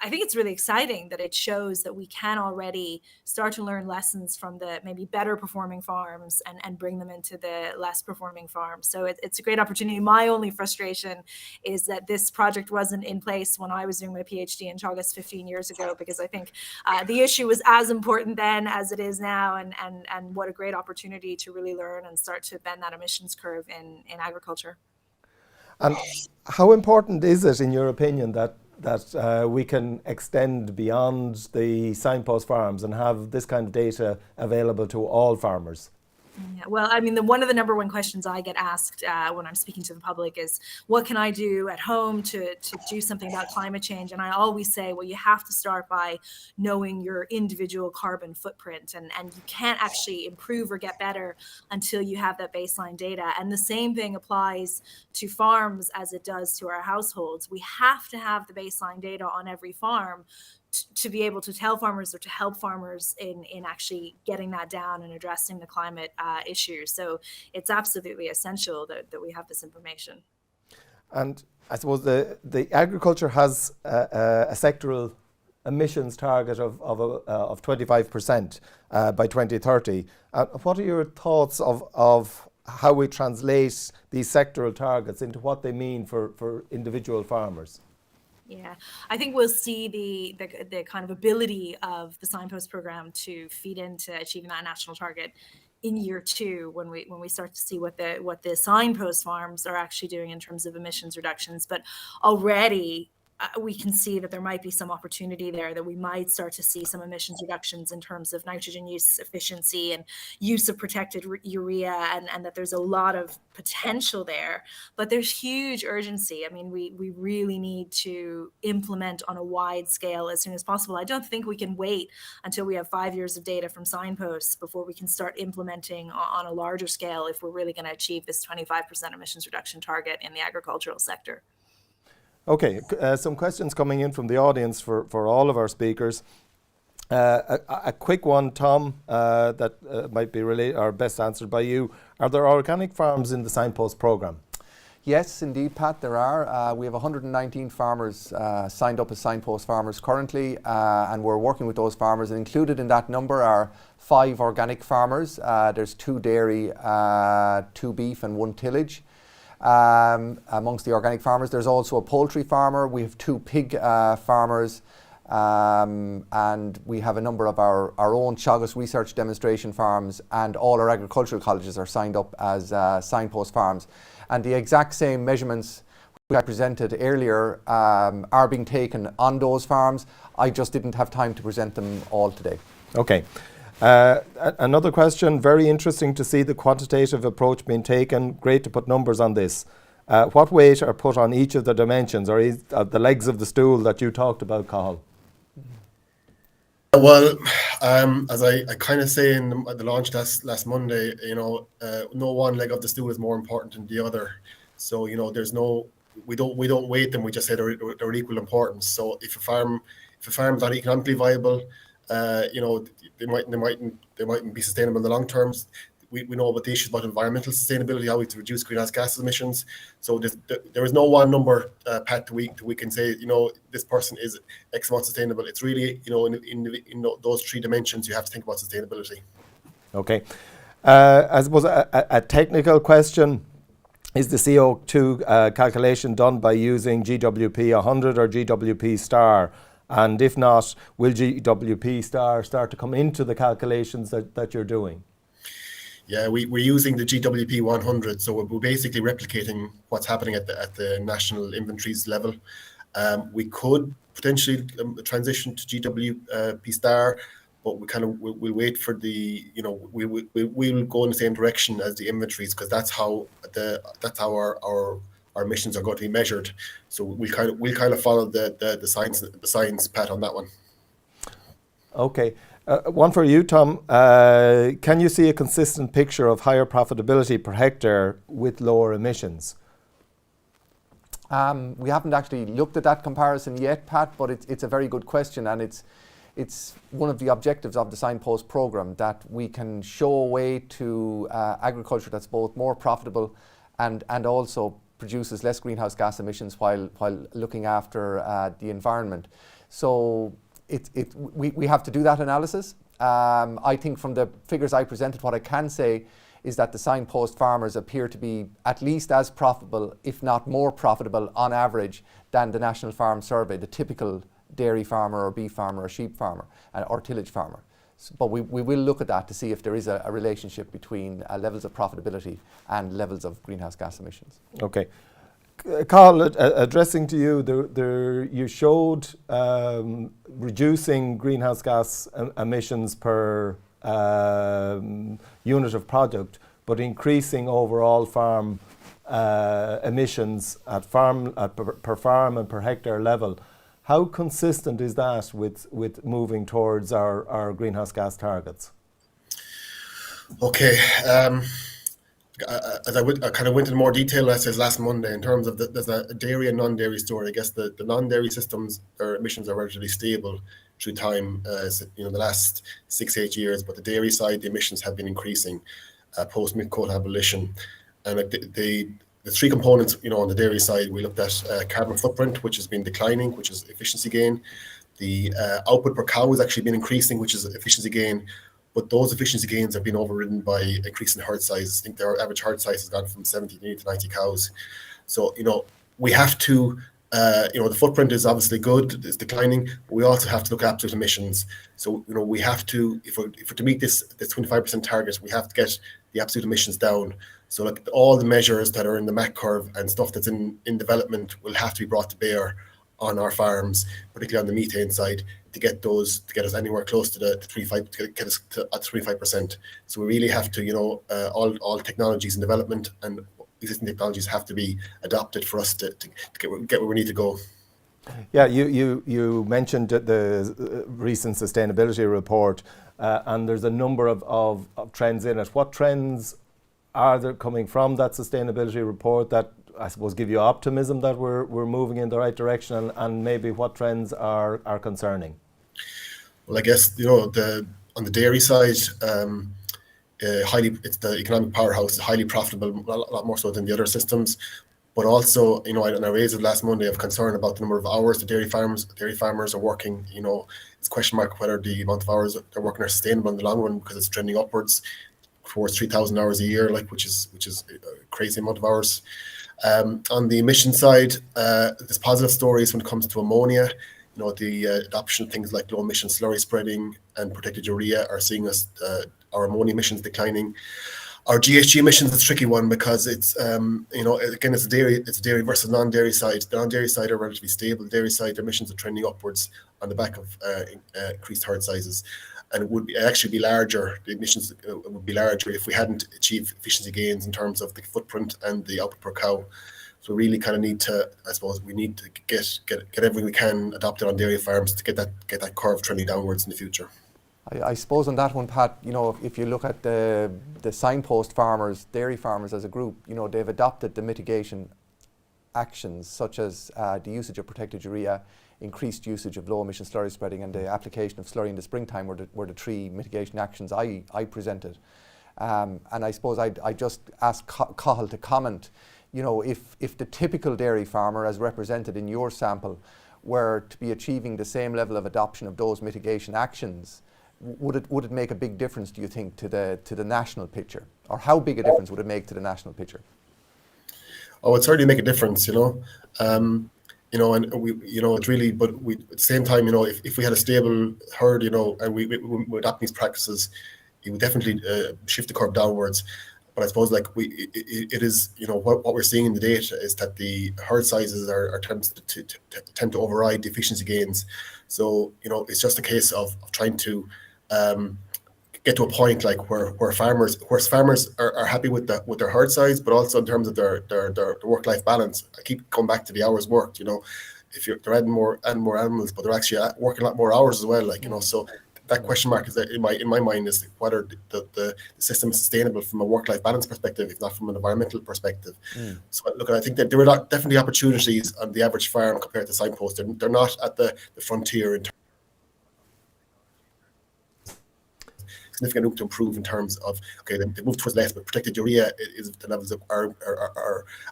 I think it's really exciting that it shows that we can already start to learn lessons from the maybe better performing farms and bring them into the less performing farms. So it's a great opportunity. My only frustration is that this project wasn't in place when I was doing my PhD in Teagasc 15 years ago, because I think the issue was as important then as it is now, and what a great opportunity to really learn and start to bend that emissions curve in agriculture. And how important is it, in your opinion, that we can extend beyond the Signpost farms and have this kind of data available to all farmers? Yeah, well, I mean, one of the number one questions I get asked when I'm speaking to the public is, what can I do at home to do something about climate change? And I always say, well, you have to start by knowing your individual carbon footprint, and you can't actually improve or get better until you have that baseline data. And the same thing applies to farms as it does to our households. We have to have the baseline data on every farm to be able to tell farmers or to help farmers in actually getting that down and addressing the climate issue. So it's absolutely essential that we have this information. And I suppose the agriculture has a sectoral emissions target of 25% by 2030. What are your thoughts of how we translate these sectoral targets into what they mean for individual farmers? Yeah, I think we'll see the kind of ability of the Signpost program to feed into achieving that national target in year 2, when we start to see what the Signpost farms are actually doing in terms of emissions reductions. But already we can see that there might be some opportunity there, that we might start to see some emissions reductions in terms of nitrogen use efficiency and use of protected urea, and that there's a lot of potential there. But there's huge urgency. I mean, we really need to implement on a wide scale as soon as possible. I don't think we can wait until we have 5 years of data from Signposts before we can start implementing on a larger scale if we're really going to achieve this 25% emissions reduction target in the agricultural sector. Okay, some questions coming in from the audience for all of our speakers. A quick one, Tom, that might be related or best answered by you. Are there organic farms in the Signpost programme? Yes, indeed, Pat, there are. We have 119 farmers signed up as Signpost farmers currently, and we're working with those farmers. And included in that number are 5 organic farmers. There's 2 dairy, 2 beef and 1 tillage. Amongst the organic farmers. There's also a poultry farmer. We have 2 pig farmers, and we have a number of our own Teagasc research demonstration farms, and all our agricultural colleges are signed up as Signpost farms. And the exact same measurements which I presented earlier are being taken on those farms. I just didn't have time to present them all today. Okay. Another question, very interesting to see the quantitative approach being taken. Great to put numbers on this. What weight are put on each of the dimensions, or the legs of the stool that you talked about, Cathal? Well, as I kind of say in the launch last Monday, no one leg of the stool is more important than the other. So, we don't weight them. We just say they're equal importance. So if a farm is not economically viable, they mightn't be sustainable in the long term. We know about the issues about environmental sustainability, how we to reduce greenhouse gas emissions. So there is no one number, Pat, we can say, this person is X amount sustainable. It's really, in those 3 dimensions, you have to think about sustainability. Okay. I suppose a technical question, is the CO2 calculation done by using GWP 100 or GWP star? And if not, will GWP star start to come into the calculations that you're doing? Yeah, we're using the GWP 100, so we're basically replicating what's happening at the national inventories level. We could potentially transition to GWP star, but we'll wait for we'll go in the same direction as the inventories, because that's how our emissions are going to be measured. So we'll kind of follow the science Pat on that one. Okay. One for you, Tom. Can you see a consistent picture of higher profitability per hectare with lower emissions? We haven't actually looked at that comparison yet, Pat, but it's a very good question, and it's one of the objectives of the Signpost programme, that we can show a way to agriculture that's both more profitable and also produces less greenhouse gas emissions while looking after the environment. So we have to do that analysis. I think from the figures I presented, what I can say is that the Signpost farmers appear to be at least as profitable, if not more profitable on average, than the National Farm Survey, the typical dairy farmer or beef farmer or sheep farmer or tillage farmer. But we will look at that to see if there is a relationship between levels of profitability and levels of greenhouse gas emissions. Okay. Carl, addressing to you, you showed reducing greenhouse gas emissions per unit of product, but increasing overall farm emissions per farm and per hectare level. How consistent is that with moving towards our greenhouse gas targets? Okay. As I kind of went into more detail last Monday in terms of there's a dairy and non-dairy story. I guess the non-dairy systems, their emissions are relatively stable through time, the last 6-8 years. But the dairy side, the emissions have been increasing post milk quota abolition. And the 3 components, on the dairy side, we looked at carbon footprint, which has been declining, which is efficiency gain. The output per cow has actually been increasing, which is efficiency gain. but those efficiency gains have been overridden by increasing herd size. I think their average herd size has gone from 70 to 90 cows. So, we have to, the footprint is obviously good, it's declining, but we also have to look at absolute emissions. So, we have to, if we're to meet this 25% target, we have to get the absolute emissions down. So, like, all the measures that are in the MAC curve and stuff that's in development will have to be brought to bear on our farms, particularly on the methane side, to get us anywhere close to the 35, to get us to at 25%. So we really have to, all technologies in development and existing technologies have to be adopted for us to get where we need to go. Yeah, you mentioned the recent sustainability report, and there's a number of trends in it. What trends are there coming from that sustainability report that, I suppose, give you optimism that we're moving in the right direction, and maybe what trends are concerning? Well, I guess, on the dairy side, it's the economic powerhouse, highly profitable, a lot more so than the other systems. But also, and I raised it last Monday of concern about the number of hours the dairy farmers are working. It's a question mark whether the amount of hours they're working are sustainable in the long run, because it's trending upwards towards 3,000 hours a year, which is a crazy amount of hours. On the emission side, there's positive stories when it comes to ammonia. The adoption of things like low emission slurry spreading and protected urea are seeing our ammonia emissions declining. Our GHG emissions is a tricky one, because it's again, it's dairy versus non-dairy side. The non-dairy side are relatively stable. The dairy side emissions are trending upwards on the back of increased herd sizes, and it would actually be larger. The emissions would be larger if we hadn't achieved efficiency gains in terms of the footprint and the output per cow. So we really kind of need to, I suppose, get everything we can adopted on dairy farms to get that curve trending downwards in the future. I suppose on that one, Pat, if you look at the Signpost farmers, dairy farmers as a group, they've adopted the mitigation actions such as the usage of protected urea, increased usage of low emission slurry spreading, and the application of slurry in the springtime were the three mitigation actions I presented. And I suppose I just ask Cathal to comment, if the typical dairy farmer, as represented in your sample, were to be achieving the same level of adoption of those mitigation actions, would it make a big difference, do you think, to the national picture? Or how big a difference would it make to the national picture? Oh, it'd certainly make a difference, and we, it's really, but we, at the same time, if we had a stable herd, and we adopt these practices, it would definitely shift the curve downwards. But I suppose, it is, what we're seeing in the data is that the herd sizes are tend to override the efficiency gains. So, it's just a case of trying to get to a point where farmers are happy with their herd size, but also in terms of their work-life balance. I keep coming back to the hours worked. If they're adding more animals, but they're actually working a lot more hours as well. So that question mark is that in my mind is whether the system is sustainable from a work-life balance perspective, if not from an environmental perspective. So look, I think that there are definitely opportunities on the average farm compared to Signpost. They're not at the frontier in terms significant room to improve in terms of, okay, they move towards less, but protected urea is the levels are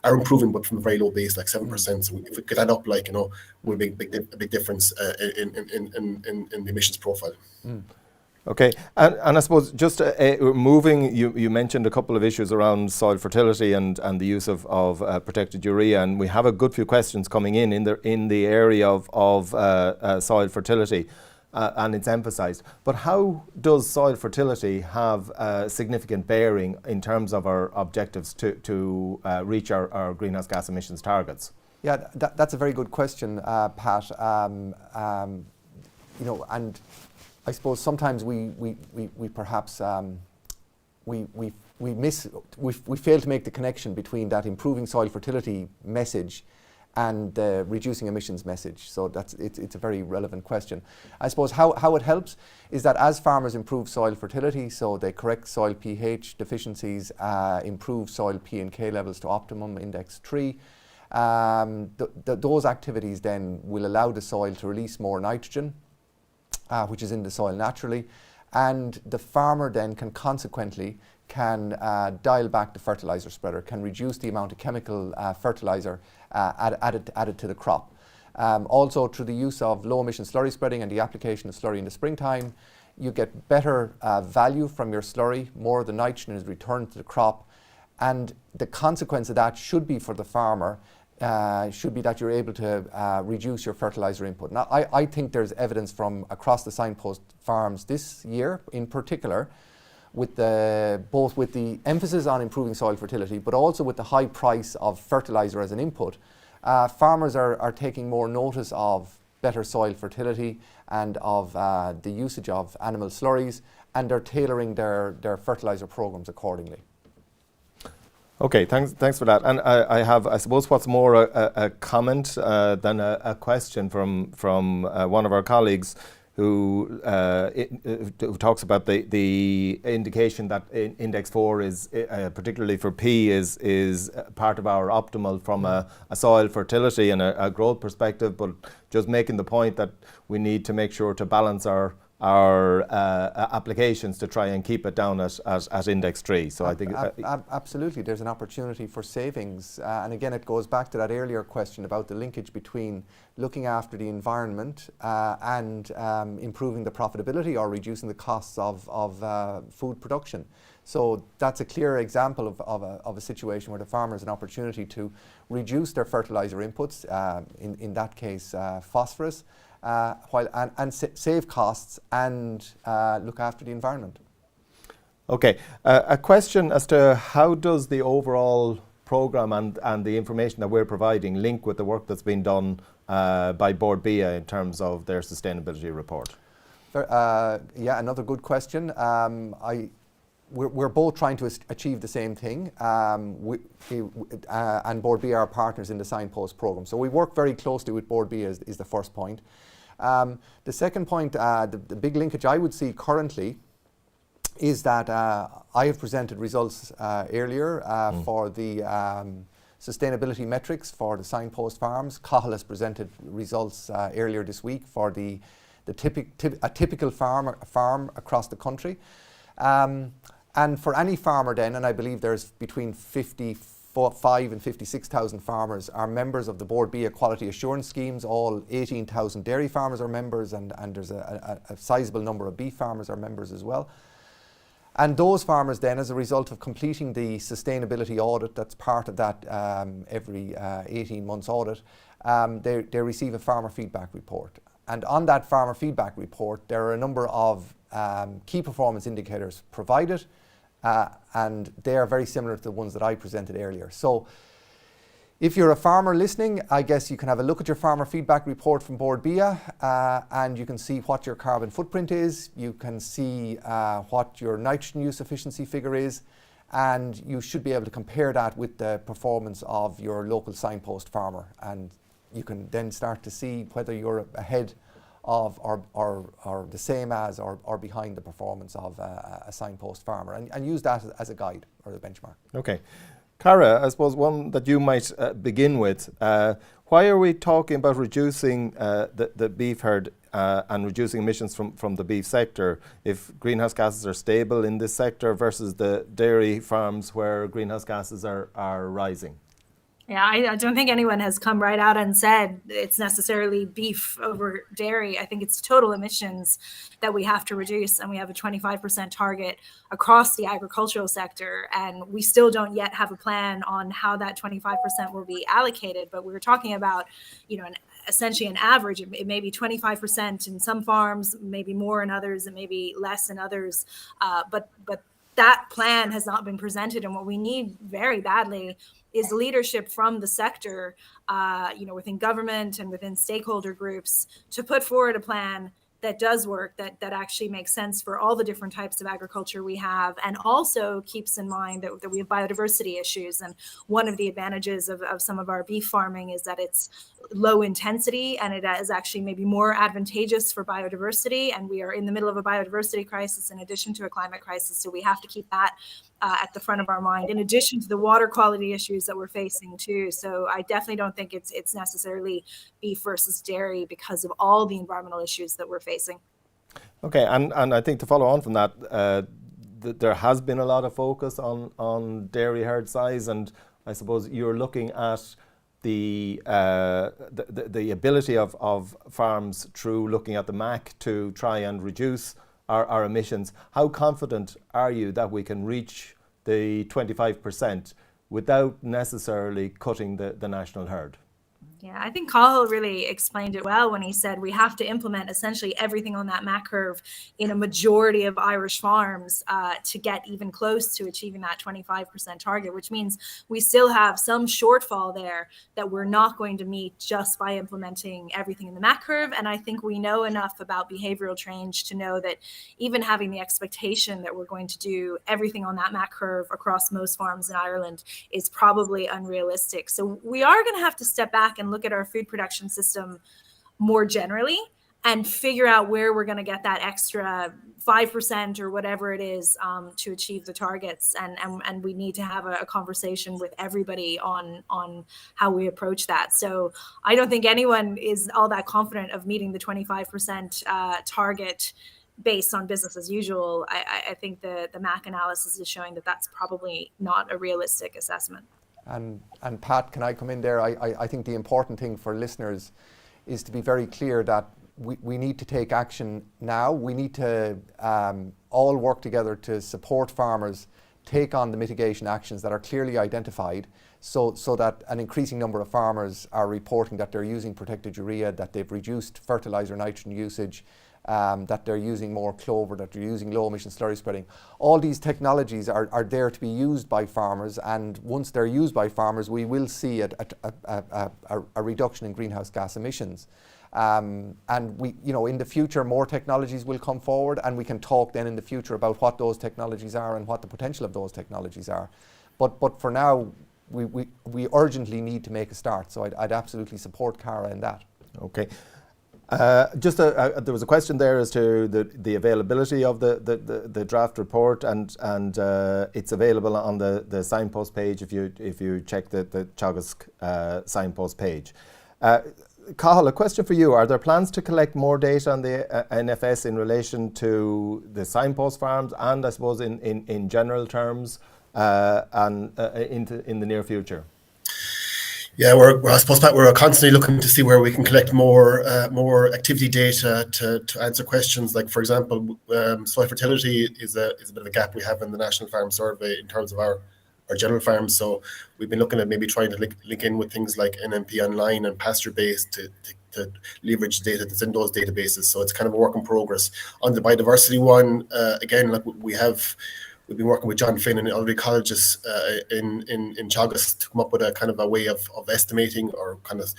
improving, but from a very low base, like 7%. So if we get that up, will make a big difference in the emissions profile. Okay, and I suppose just moving, you mentioned a couple of issues around soil fertility and the use of protected urea, and we have a good few questions coming in the area of soil fertility. And it's emphasised. But how does soil fertility have significant bearing in terms of our objectives to reach our greenhouse gas emissions targets? Yeah, that's a very good question, Pat. And I suppose sometimes we perhaps we fail to make the connection between that improving soil fertility message and the reducing emissions message. So it's a very relevant question. I suppose how it helps is that as farmers improve soil fertility, so they correct soil pH deficiencies, improve soil P and K levels to optimum, index 3, those activities then will allow the soil to release more nitrogen, which is in the soil naturally, and the farmer then can consequently dial back the fertilizer spreader, can reduce the amount of chemical fertilizer added to the crop. Also, through the use of low emission slurry spreading and the application of slurry in the springtime, you get better value from your slurry, more of the nitrogen is returned to the crop, and the consequence of that should be for the farmer, should be that you're able to reduce your fertiliser input. Now, I think there's evidence from across the Signpost farms this year in particular, with both with the emphasis on improving soil fertility, but also with the high price of fertiliser as an input, farmers are taking more notice of better soil fertility and of the usage of animal slurries, and they're tailoring their fertiliser programs accordingly. Okay, thanks for that. And I have, I suppose, what's more a comment than a question from one of our colleagues who talks about the indication that Index 4 is, particularly for pea, is part of our optimal from a soil fertility and a growth perspective, but just making the point that we need to make sure to balance our applications to try and keep it down at Index 3. So I think absolutely, there's an opportunity for savings, and again it goes back to that earlier question about the linkage between looking after the environment and improving the profitability or reducing the costs of food production. So that's a clear example of a situation where the farmer has an opportunity to reduce their fertiliser inputs, in that case phosphorus, and save costs and look after the environment. Okay, a question as to how does the overall programme and the information that we're providing link with the work that's been done by Board BIA in terms of their sustainability report? Yeah, another good question. We're both trying to achieve the same thing, and Board BIA are partners in the Signpost programme. So we work very closely with Board BIA is the first point. The second point, the big linkage I would see currently is that I have presented results earlier for the sustainability metrics for the Signpost farms. Cathal has presented results earlier this week for a typical farm across the country. And for any farmer then, and I believe there's between 55 and 56,000 farmers are members of the Board BIA quality assurance schemes. All 18,000 dairy farmers are members, and there's a sizable number of beef farmers are members as well. And those farmers then, as a result of completing the sustainability audit that's part of that every 18 months audit, they receive a farmer feedback report. And on that farmer feedback report, there are a number of key performance indicators provided, and they are very similar to the ones that I presented earlier. So if you're a farmer listening, I guess you can have a look at your farmer feedback report from Board BIA, and you can see what your carbon footprint is, you can see what your nitrogen use efficiency figure is, and you should be able to compare that with the performance of your local Signpost farmer. And you can then start to see whether you're ahead of or the same as or behind the performance of a Signpost farmer, and use that as a guide or a benchmark. Okay. Cara, I suppose one that you might begin with, why are we talking about reducing the beef herd and reducing emissions from the beef sector if greenhouse gases are stable in this sector versus the dairy farms where greenhouse gases are rising? Yeah, I don't think anyone has come right out and said it's necessarily beef over dairy. I think it's total emissions that we have to reduce, and we have a 25% target across the agricultural sector, and we still don't yet have a plan on how that 25% will be allocated. But we were talking about, essentially an average. It may be 25% in some farms, maybe more in others, and maybe less in others. But that plan has not been presented, and what we need very badly is leadership from the sector, within government and within stakeholder groups, to put forward a plan that does work, that actually makes sense for all the different types of agriculture we have, and also keeps in mind that we have biodiversity issues. And one of the advantages of some of our beef farming is that it's low intensity, and it is actually maybe more advantageous for biodiversity. And we are in the middle of a biodiversity crisis in addition to a climate crisis, so we have to keep that at the front of our mind, in addition to the water quality issues that we're facing too. So I definitely don't think it's necessarily beef versus dairy because of all the environmental issues that we're facing. Okay, and I think to follow on from that, there has been a lot of focus on dairy herd size, and I suppose you're looking at the ability of farms through looking at the MAC to try and reduce our emissions. How confident are you that we can reach the 25% without necessarily cutting the national herd? Yeah, I think Cathal really explained it well when he said we have to implement essentially everything on that MAC curve in a majority of Irish farms to get even close to achieving that 25% target, which means we still have some shortfall there that we're not going to meet just by implementing everything in the MAC curve. And I think we know enough about behavioral change to know that even having the expectation that we're going to do everything on that MAC curve across most farms in Ireland is probably unrealistic. So we are going to have to step back and look at our food production system more generally and figure out where we're going to get that extra 5% or whatever it is to achieve the targets. And we need to have a conversation with everybody on how we approach that. So I don't think anyone is all that confident of meeting the 25% target based on business as usual. I think the MAC analysis is showing that that's probably not a realistic assessment. And Pat, can I come in there? I think the important thing for listeners is to be very clear that we need to take action now. We need to all work together to support farmers take on the mitigation actions that are clearly identified so that an increasing number of farmers are reporting that they're using protected urea, that they've reduced fertiliser nitrogen usage, that they're using more clover, that they're using low emission slurry spreading. All these technologies are there to be used by farmers, and once they're used by farmers, we will see a reduction in greenhouse gas emissions. And we, in the future, more technologies will come forward, and we can talk then in the future about what those technologies are and what the potential of those technologies are. But for now, we urgently need to make a start. So I'd absolutely support Cara in that. Okay. There was a question there as to the availability of the draft report, and it's available on the Signpost page if you check the Teagasc Signpost page. Cathal, a question for you. Are there plans to collect more data on the NFS in relation to the Signpost farms and I suppose in general terms and in the near future? Yeah, I suppose, Pat, we're constantly looking to see where we can collect more activity data to answer questions. Like, for example, soil fertility is a bit of a gap we have in the National Farm Survey in terms of our general farms. So we've been looking at maybe trying to link in with things like NMP Online and Pasture Base to leverage data that's in those databases. So it's kind of a work in progress. On the biodiversity one, again, like we've been working with John Finn and other ecologists in Teagasc to come up with a kind of a way of estimating, or kind of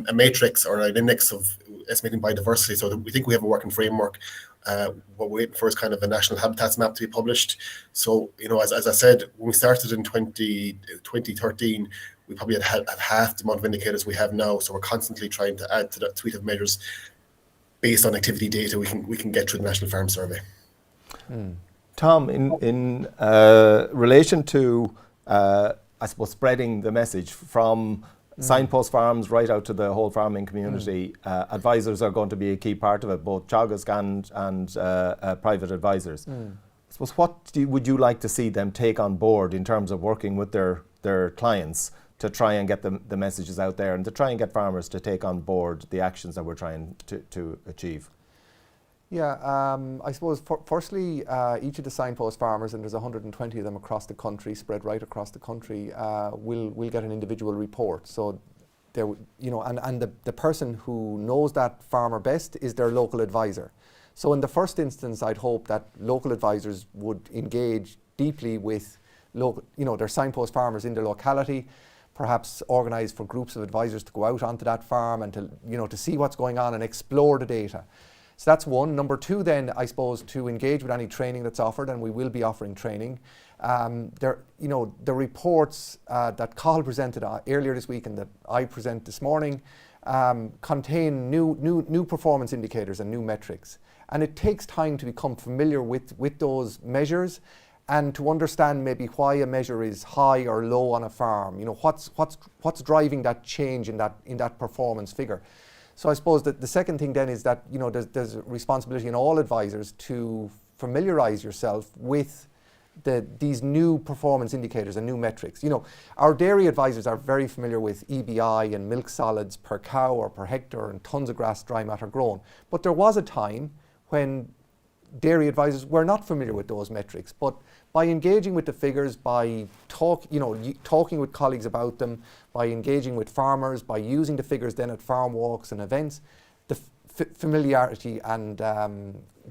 a matrix or an index of estimating biodiversity. So we think we have a working framework. What we're waiting for is kind of a national habitats map to be published. So, as I said, when we started in 2013, we probably had half the amount of indicators we have now. So we're constantly trying to add to that suite of measures based on activity data we can get through the National Farm Survey. Tom, in relation to, I suppose, spreading the message from Signpost farms right out to the whole farming community, advisors are going to be a key part of it, both Teagasc and private advisors. I suppose, what would you like to see them take on board in terms of working with their clients to try and get the messages out there and to try and get farmers to take on board the actions that we're trying to achieve? Yeah, I suppose firstly, each of the Signpost farmers, and there's 120 of them across the country, spread right across the country, will get an individual report. So, and the person who knows that farmer best is their local advisor. So in the first instance, I'd hope that local advisors would engage deeply with their Signpost farmers in their locality, perhaps organise for groups of advisors to go out onto that farm and to see what's going on and explore the data. So that's one. Number two, then, I suppose, to engage with any training that's offered, and we will be offering training. The reports that Cathal presented earlier this week and that I present this morning contain new performance indicators and new metrics. And it takes time to become familiar with those measures and to understand maybe why a measure is high or low on a farm. What's driving that change in that performance figure. So I suppose that the second thing then is that there's a responsibility in all advisors to familiarise yourself with these new performance indicators and new metrics. Our dairy advisors are very familiar with EBI and milk solids per cow or per hectare and tons of grass dry matter grown. But there was a time when dairy advisors were not familiar with those metrics, but by engaging with the figures, by talking with colleagues about them, by engaging with farmers, by using the figures then at farm walks and events, the familiarity and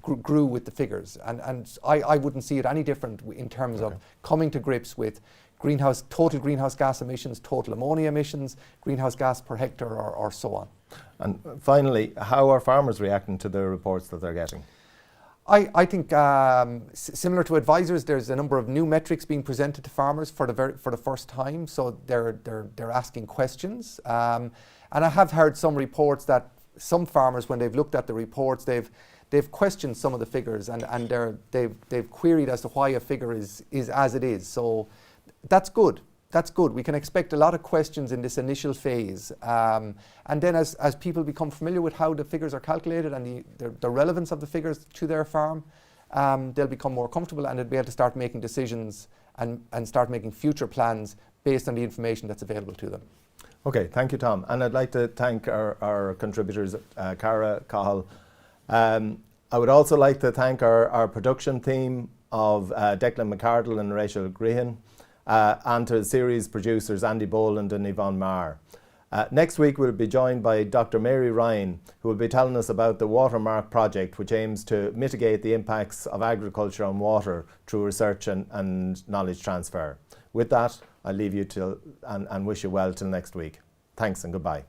grew with the figures. And I wouldn't see it any different in terms of coming to grips with total greenhouse gas emissions, total ammonia emissions, greenhouse gas per hectare, or so on. And finally, how are farmers reacting to the reports that they're getting? I think similar to advisors, there's a number of new metrics being presented to farmers for the first time. So they're asking questions, and I have heard some reports that some farmers, when they've looked at the reports, they've questioned some of the figures, and they've queried as to why a figure is as it is. So that's good. That's good. We can expect a lot of questions in this initial phase. And then as people become familiar with how the figures are calculated and the relevance of the figures to their farm, they'll become more comfortable, and they'll be able to start making decisions and start making future plans based on the information that's available to them. Okay, thank you, Tom. And I'd like to thank our contributors, Cara, Cathal. I would also like to thank our production team of Declan McCardle and Rachel Grehan, and to the series producers Andy Boland and Yvonne Marr. Next week we'll be joined by Dr. Mary Ryan, who will be telling us about the Watermark project, which aims to mitigate the impacts of agriculture on water through research and knowledge transfer. With that, I'll leave you and wish you well till next week. Thanks and goodbye.